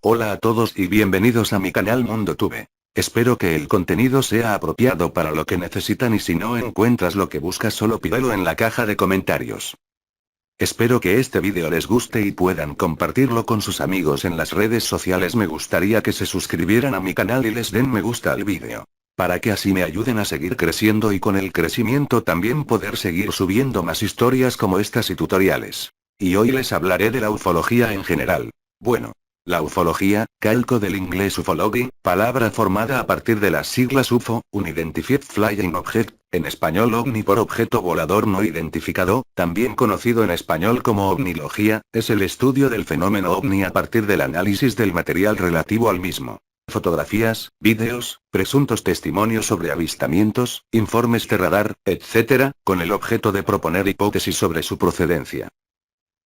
Hola a todos y bienvenidos a mi canal MundoTube. Espero que el contenido sea apropiado para lo que necesitan y si no encuentras lo que buscas solo pídelo en la caja de comentarios. Espero que este vídeo les guste y puedan compartirlo con sus amigos en las redes sociales. Me gustaría que se suscribieran a mi canal y les den me gusta al vídeo, para que así me ayuden a seguir creciendo y con el crecimiento también poder seguir subiendo más historias como estas y tutoriales. Y hoy les hablaré de la ufología en general. Bueno. La ufología, calco del inglés ufology, palabra formada a partir de las siglas UFO, Unidentified Flying Object, en español ovni por objeto volador no identificado, también conocido en español como ovnilogía, es el estudio del fenómeno ovni a partir del análisis del material relativo al mismo. Fotografías, vídeos, presuntos testimonios sobre avistamientos, informes de radar, etc., con el objeto de proponer hipótesis sobre su procedencia.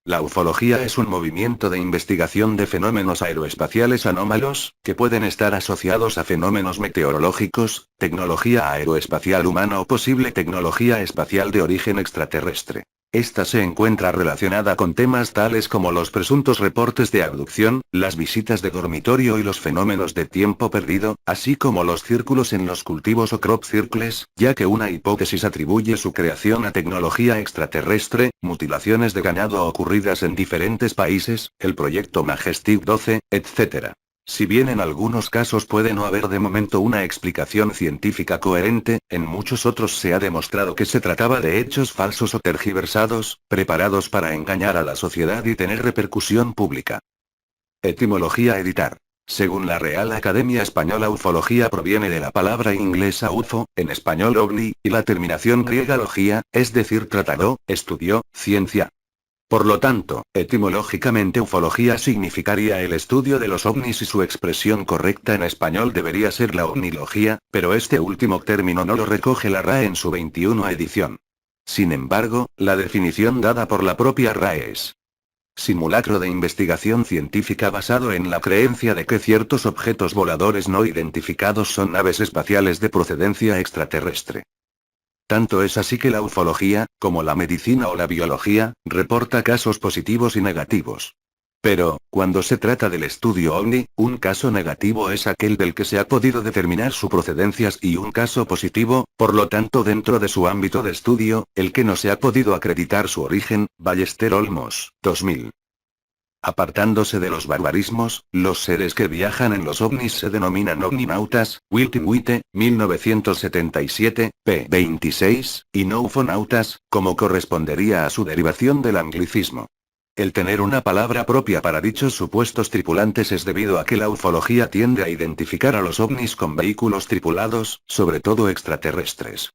La ufología es un movimiento de investigación de fenómenos aeroespaciales anómalos, que pueden estar asociados a fenómenos meteorológicos, tecnología aeroespacial humana o posible tecnología espacial de origen extraterrestre. Esta se encuentra relacionada con temas tales como los presuntos reportes de abducción, las visitas de dormitorio y los fenómenos de tiempo perdido, así como los círculos en los cultivos o crop circles, ya que una hipótesis atribuye su creación a tecnología extraterrestre, mutilaciones de ganado ocurridas en diferentes países, el proyecto Majestic 12, etc. Si bien en algunos casos puede no haber de momento una explicación científica coherente, en muchos otros se ha demostrado que se trataba de hechos falsos o tergiversados, preparados para engañar a la sociedad y tener repercusión pública. Etimología editar. Según la Real Academia Española, ufología proviene de la palabra inglesa UFO, en español ovni, y la terminación griega logía, es decir tratado, estudio, ciencia. Por lo tanto, etimológicamente ufología significaría el estudio de los ovnis y su expresión correcta en español debería ser la ovnilogía, pero este último término no lo recoge la RAE en su 21 edición. Sin embargo, la definición dada por la propia RAE es simulacro de investigación científica basado en la creencia de que ciertos objetos voladores no identificados son naves espaciales de procedencia extraterrestre. Tanto es así que la ufología, como la medicina o la biología, reporta casos positivos y negativos. Pero, cuando se trata del estudio ovni, un caso negativo es aquel del que se ha podido determinar su procedencia y un caso positivo, por lo tanto dentro de su ámbito de estudio, el que no se ha podido acreditar su origen. Ballester Olmos, 2000. Apartándose de los barbarismos, los seres que viajan en los ovnis se denominan ovninautas, Wilton Witte, 1977, p. 26, y no ufonautas, como correspondería a su derivación del anglicismo. El tener una palabra propia para dichos supuestos tripulantes es debido a que la ufología tiende a identificar a los ovnis con vehículos tripulados, sobre todo extraterrestres.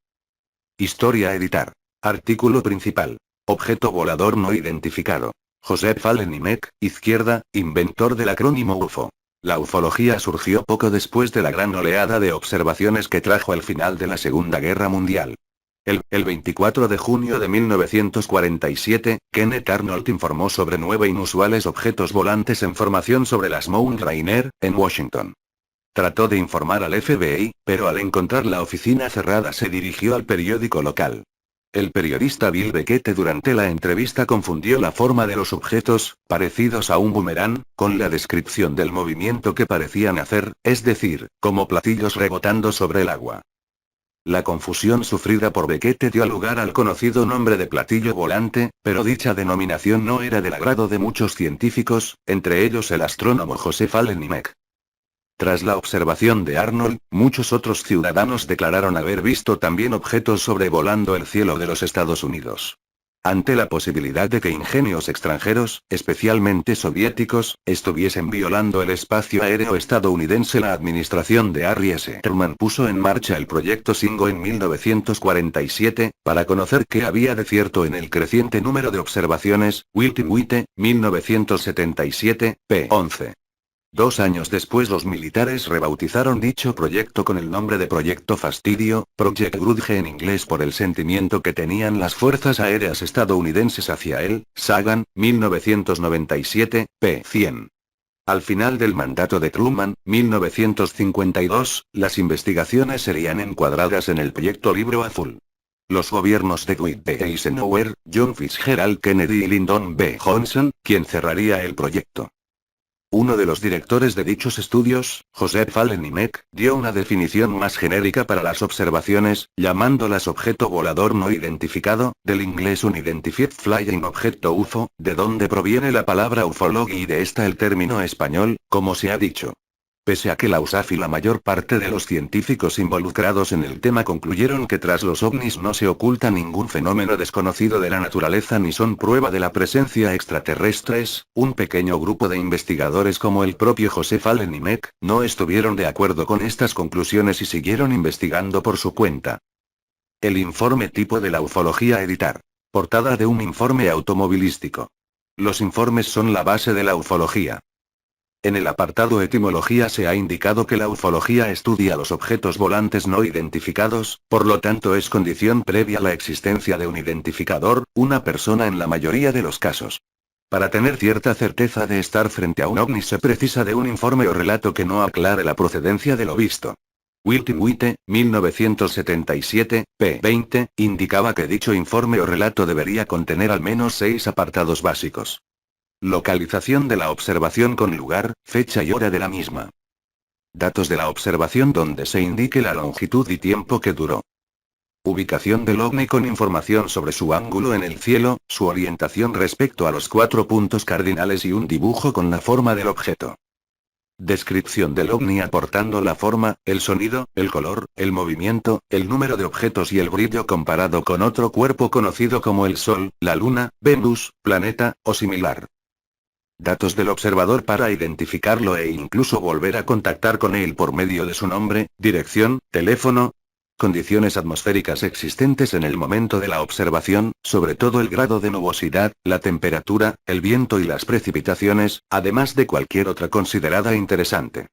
Historia editar. Artículo principal. Objeto volador no identificado. Joseph Allen Hynek, izquierda, inventor del acrónimo UFO. La ufología surgió poco después de la gran oleada de observaciones que trajo el final de la Segunda Guerra Mundial. El 24 de junio de 1947, Kenneth Arnold informó sobre 9 inusuales objetos volantes en formación sobre las Mount Rainier, en Washington. Trató de informar al FBI, pero al encontrar la oficina cerrada se dirigió al periódico local. El periodista Bill Beckett durante la entrevista confundió la forma de los objetos, parecidos a un boomerang, con la descripción del movimiento que parecían hacer, es decir, como platillos rebotando sobre el agua. La confusión sufrida por Beckett dio lugar al conocido nombre de platillo volante, pero dicha denominación no era del agrado de muchos científicos, entre ellos el astrónomo Joseph Allen Hynek. Tras la observación de Arnold, muchos otros ciudadanos declararon haber visto también objetos sobrevolando el cielo de los Estados Unidos. Ante la posibilidad de que ingenios extranjeros, especialmente soviéticos, estuviesen violando el espacio aéreo estadounidense, la administración de Harry S. Truman puso en marcha el proyecto Shingo en 1947, para conocer qué había de cierto en el creciente número de observaciones. Wilton Witte, 1977, p. 11. 2 años después los militares rebautizaron dicho proyecto con el nombre de Proyecto Fastidio, Project Grudge en inglés por el sentimiento que tenían las fuerzas aéreas estadounidenses hacia él. Sagan, 1997, p. 100. Al final del mandato de Truman, 1952, las investigaciones serían encuadradas en el Proyecto Libro Azul. Los gobiernos de Dwight D. Eisenhower, John Fitzgerald Kennedy y Lyndon B. Johnson, quien cerraría el proyecto. Uno de los directores de dichos estudios, Joseph Fallen-Nimek, dio una definición más genérica para las observaciones, llamándolas objeto volador no identificado, del inglés Unidentified Flying Object UFO, de donde proviene la palabra ufology y de esta el término español, como se ha dicho. Pese a que la USAF y la mayor parte de los científicos involucrados en el tema concluyeron que tras los ovnis no se oculta ningún fenómeno desconocido de la naturaleza ni son prueba de la presencia extraterrestres, un pequeño grupo de investigadores como el propio José Fallen-Nimek, no estuvieron de acuerdo con estas conclusiones y siguieron investigando por su cuenta. El informe tipo de la ufología editar. Portada de un informe automovilístico. Los informes son la base de la ufología. En el apartado Etimología se ha indicado que la ufología estudia los objetos volantes no identificados, por lo tanto es condición previa la existencia de un identificador, una persona en la mayoría de los casos. Para tener cierta certeza de estar frente a un ovni se precisa de un informe o relato que no aclare la procedencia de lo visto. Wilton Witte, 1977, p. 20, indicaba que dicho informe o relato debería contener al menos 6 apartados básicos. Localización de la observación con lugar, fecha y hora de la misma. Datos de la observación donde se indique la longitud y tiempo que duró. Ubicación del ovni con información sobre su ángulo en el cielo, su orientación respecto a los 4 puntos cardinales y un dibujo con la forma del objeto. Descripción del ovni aportando la forma, el sonido, el color, el movimiento, el número de objetos y el brillo comparado con otro cuerpo conocido como el Sol, la Luna, Venus, planeta, o similar. Datos del observador para identificarlo e incluso volver a contactar con él por medio de su nombre, dirección, teléfono. Condiciones atmosféricas existentes en el momento de la observación, sobre todo el grado de nubosidad, la temperatura, el viento y las precipitaciones, además de cualquier otra considerada interesante.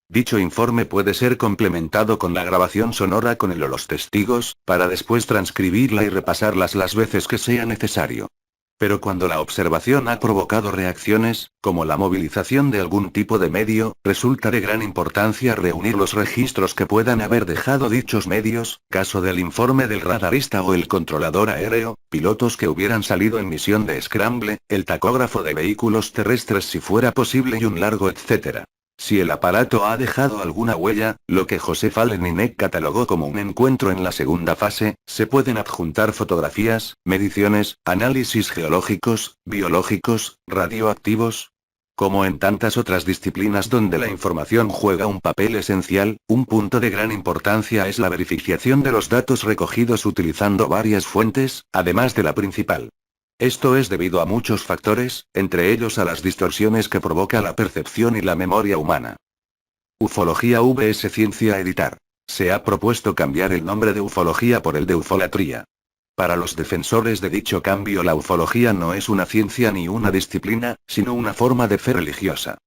Dicho informe puede ser complementado con la grabación sonora con él o los testigos, para después transcribirla y repasarlas las veces que sea necesario. Pero cuando la observación ha provocado reacciones, como la movilización de algún tipo de medio, resulta de gran importancia reunir los registros que puedan haber dejado dichos medios, caso del informe del radarista o el controlador aéreo, pilotos que hubieran salido en misión de scramble, el tacógrafo de vehículos terrestres si fuera posible y un largo etcétera. Si el aparato ha dejado alguna huella, lo que José Fallen-Nimek catalogó como un encuentro en la segunda fase, se pueden adjuntar fotografías, mediciones, análisis geológicos, biológicos, radioactivos. Como en tantas otras disciplinas donde la información juega un papel esencial, un punto de gran importancia es la verificación de los datos recogidos utilizando varias fuentes, además de la principal. Esto es debido a muchos factores, entre ellos a las distorsiones que provoca la percepción y la memoria humana. Ufología vs Ciencia editar. Se ha propuesto cambiar el nombre de ufología por el de ufolatría. Para los defensores de dicho cambio, la ufología no es una ciencia ni una disciplina, sino una forma de fe religiosa.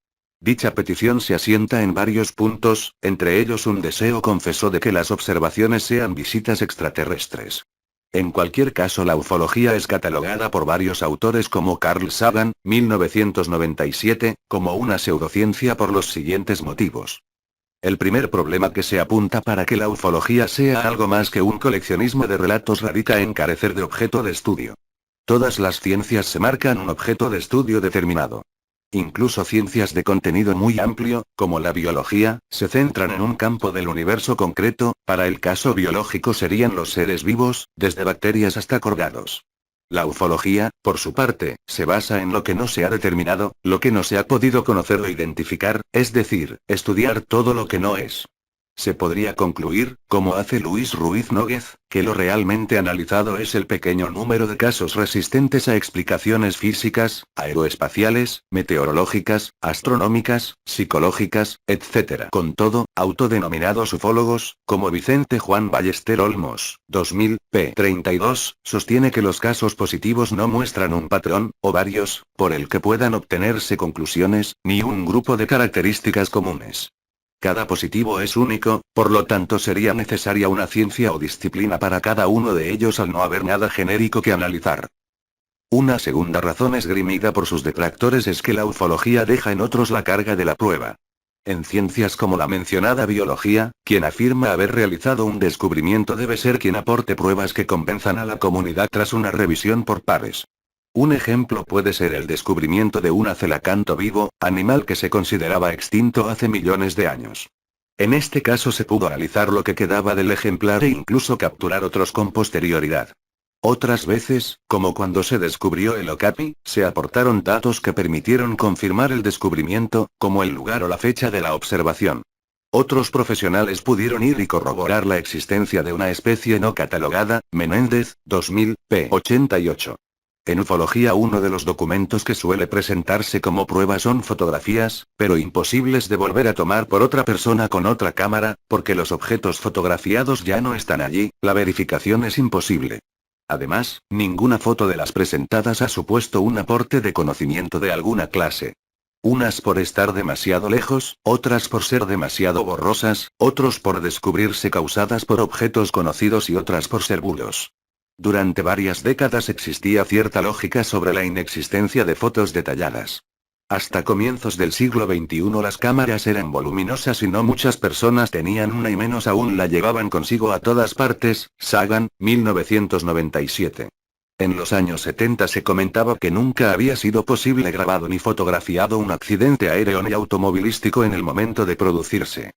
Dicha petición se asienta en varios puntos, entre ellos un deseo confeso de que las observaciones sean visitas extraterrestres. En cualquier caso, la ufología es catalogada por varios autores como Carl Sagan, 1997, como una pseudociencia por los siguientes motivos. El primer problema que se apunta para que la ufología sea algo más que un coleccionismo de relatos radica en carecer de objeto de estudio. Todas las ciencias se marcan un objeto de estudio determinado. Incluso ciencias de contenido muy amplio, como la biología, se centran en un campo del universo concreto. Para el caso biológico serían los seres vivos, desde bacterias hasta cordados. La ufología, por su parte, se basa en lo que no se ha determinado, lo que no se ha podido conocer o identificar, es decir, estudiar todo lo que no es. Se podría concluir, como hace Luis Ruiz Nóguez, que lo realmente analizado es el pequeño número de casos resistentes a explicaciones físicas, aeroespaciales, meteorológicas, astronómicas, psicológicas, etc. Con todo, autodenominados ufólogos, como Vicente Juan Ballester Olmos, 2000, p. 32, sostiene que los casos positivos no muestran un patrón, o varios, por el que puedan obtenerse conclusiones, ni un grupo de características comunes. Cada positivo es único, por lo tanto sería necesaria una ciencia o disciplina para cada uno de ellos al no haber nada genérico que analizar. Una segunda razón esgrimida por sus detractores es que la ufología deja en otros la carga de la prueba. En ciencias como la mencionada biología, quien afirma haber realizado un descubrimiento debe ser quien aporte pruebas que convenzan a la comunidad tras una revisión por pares. Un ejemplo puede ser el descubrimiento de un celacanto vivo, animal que se consideraba extinto hace millones de años. En este caso se pudo analizar lo que quedaba del ejemplar e incluso capturar otros con posterioridad. Otras veces, como cuando se descubrió el okapi, se aportaron datos que permitieron confirmar el descubrimiento, como el lugar o la fecha de la observación. Otros profesionales pudieron ir y corroborar la existencia de una especie no catalogada, Menéndez, 2000, p. 88. En ufología uno de los documentos que suele presentarse como prueba son fotografías, pero imposibles de volver a tomar por otra persona con otra cámara, porque los objetos fotografiados ya no están allí, la verificación es imposible. Además, ninguna foto de las presentadas ha supuesto un aporte de conocimiento de alguna clase. Unas por estar demasiado lejos, otras por ser demasiado borrosas, otros por descubrirse causadas por objetos conocidos y otras por ser bulos. Durante varias décadas existía cierta lógica sobre la inexistencia de fotos detalladas. Hasta comienzos del siglo XXI las cámaras eran voluminosas y no muchas personas tenían una y menos aún la llevaban consigo a todas partes. Sagan, 1997. En los años 70 se comentaba que nunca había sido posible grabado ni fotografiado un accidente aéreo ni automovilístico en el momento de producirse.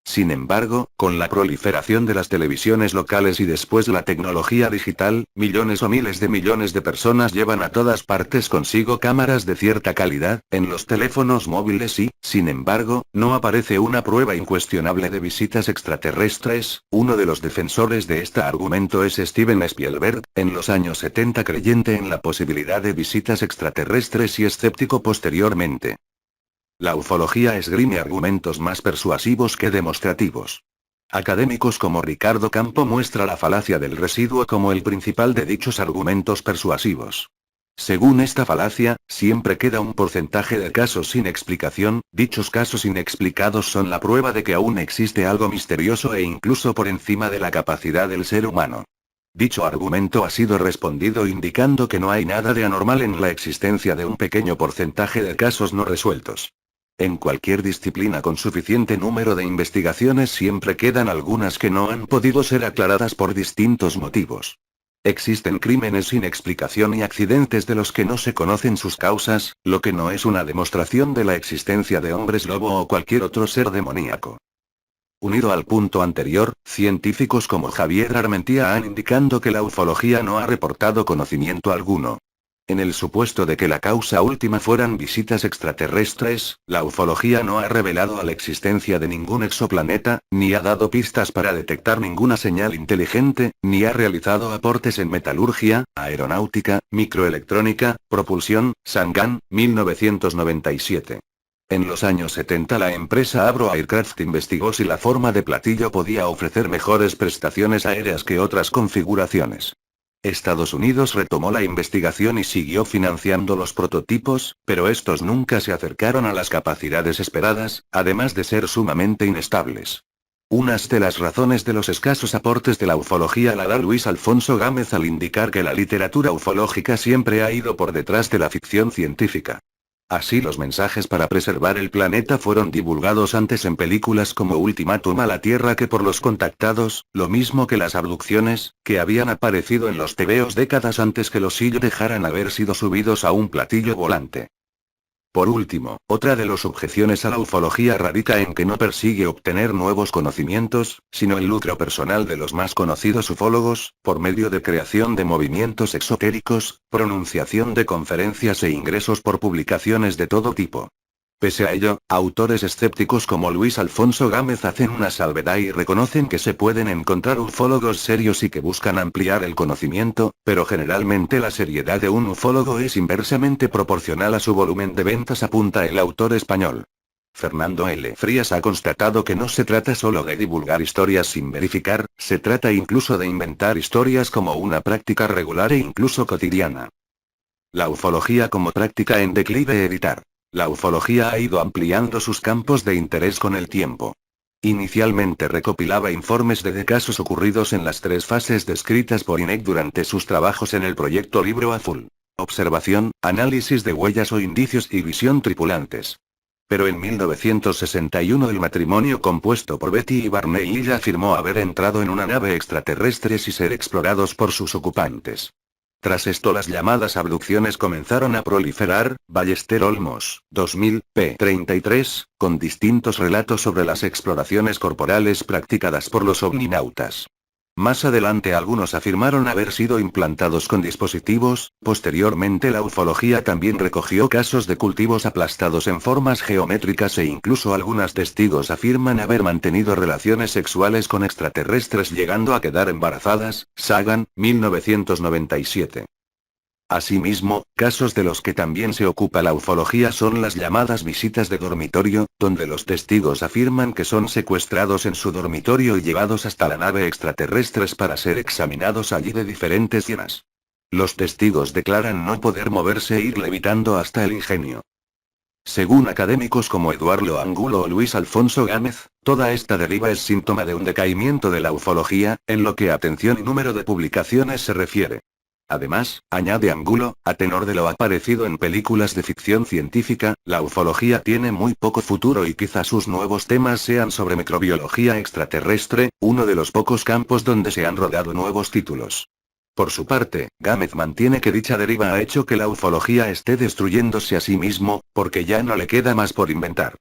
Sin embargo, con la proliferación de las televisiones locales y después la tecnología digital, millones o miles de millones de personas llevan a todas partes consigo cámaras de cierta calidad, en los teléfonos móviles y, sin embargo, no aparece una prueba incuestionable de visitas extraterrestres. Uno de los defensores de este argumento es Steven Spielberg, en los años 70 creyente en la posibilidad de visitas extraterrestres y escéptico posteriormente. La ufología esgrime argumentos más persuasivos que demostrativos. Académicos como Ricardo Campo muestra la falacia del residuo como el principal de dichos argumentos persuasivos. Según esta falacia, siempre queda un porcentaje de casos sin explicación. Dichos casos inexplicados son la prueba de que aún existe algo misterioso e incluso por encima de la capacidad del ser humano. Dicho argumento ha sido respondido indicando que no hay nada de anormal en la existencia de un pequeño porcentaje de casos no resueltos. En cualquier disciplina con suficiente número de investigaciones siempre quedan algunas que no han podido ser aclaradas por distintos motivos. Existen crímenes sin explicación y accidentes de los que no se conocen sus causas, lo que no es una demostración de la existencia de hombres lobo o cualquier otro ser demoníaco. Unido al punto anterior, científicos como Javier Armentía han indicado que la ufología no ha reportado conocimiento alguno. En el supuesto de que la causa última fueran visitas extraterrestres, la ufología no ha revelado la existencia de ningún exoplaneta, ni ha dado pistas para detectar ninguna señal inteligente, ni ha realizado aportes en metalurgia, aeronáutica, microelectrónica, propulsión. Sagan, 1997. En los años 70 la empresa Avro Aircraft investigó si la forma de platillo podía ofrecer mejores prestaciones aéreas que otras configuraciones. Estados Unidos retomó la investigación y siguió financiando los prototipos, pero estos nunca se acercaron a las capacidades esperadas, además de ser sumamente inestables. Unas de las razones de los escasos aportes de la ufología la da Luis Alfonso Gámez al indicar que la literatura ufológica siempre ha ido por detrás de la ficción científica. Así los mensajes para preservar el planeta fueron divulgados antes en películas como Ultimátum a la Tierra que por los contactados, lo mismo que las abducciones, que habían aparecido en los tebeos décadas antes que los SEAL dejaran haber sido subidos a un platillo volante. Por último, otra de las objeciones a la ufología radica en que no persigue obtener nuevos conocimientos, sino el lucro personal de los más conocidos ufólogos, por medio de creación de movimientos exotéricos, pronunciación de conferencias e ingresos por publicaciones de todo tipo. Pese a ello, autores escépticos como Luis Alfonso Gámez hacen una salvedad y reconocen que se pueden encontrar ufólogos serios y que buscan ampliar el conocimiento, pero generalmente la seriedad de un ufólogo es inversamente proporcional a su volumen de ventas, apunta el autor español. Fernando L. Frías ha constatado que no se trata solo de divulgar historias sin verificar, se trata incluso de inventar historias como una práctica regular e incluso cotidiana. La ufología como práctica en declive. Editar. La ufología ha ido ampliando sus campos de interés con el tiempo. Inicialmente recopilaba informes de casos ocurridos en las 3 fases descritas por INEC durante sus trabajos en el proyecto Libro Azul: observación, análisis de huellas o indicios y visión tripulantes. Pero en 1961 el matrimonio compuesto por Betty y Barney Hill afirmó haber entrado en una nave extraterrestre y ser explorados por sus ocupantes. Tras esto las llamadas abducciones comenzaron a proliferar. Ballester Olmos, 2000, p. 33, con distintos relatos sobre las exploraciones corporales practicadas por los ovninautas. Más adelante algunos afirmaron haber sido implantados con dispositivos. Posteriormente la ufología también recogió casos de cultivos aplastados en formas geométricas e incluso algunas testigos afirman haber mantenido relaciones sexuales con extraterrestres llegando a quedar embarazadas. Sagan, 1997. Asimismo, casos de los que también se ocupa la ufología son las llamadas visitas de dormitorio, donde los testigos afirman que son secuestrados en su dormitorio y llevados hasta la nave extraterrestres para ser examinados allí de diferentes zonas. Los testigos declaran no poder moverse e ir levitando hasta el ingenio. Según académicos como Eduardo Angulo o Luis Alfonso Gámez, toda esta deriva es síntoma de un decaimiento de la ufología, en lo que a atención y número de publicaciones se refiere. Además, añade Angulo, a tenor de lo aparecido en películas de ficción científica, la ufología tiene muy poco futuro y quizá sus nuevos temas sean sobre microbiología extraterrestre, uno de los pocos campos donde se han rodado nuevos títulos. Por su parte, Gámez mantiene que dicha deriva ha hecho que la ufología esté destruyéndose a sí mismo, porque ya no le queda más por inventar.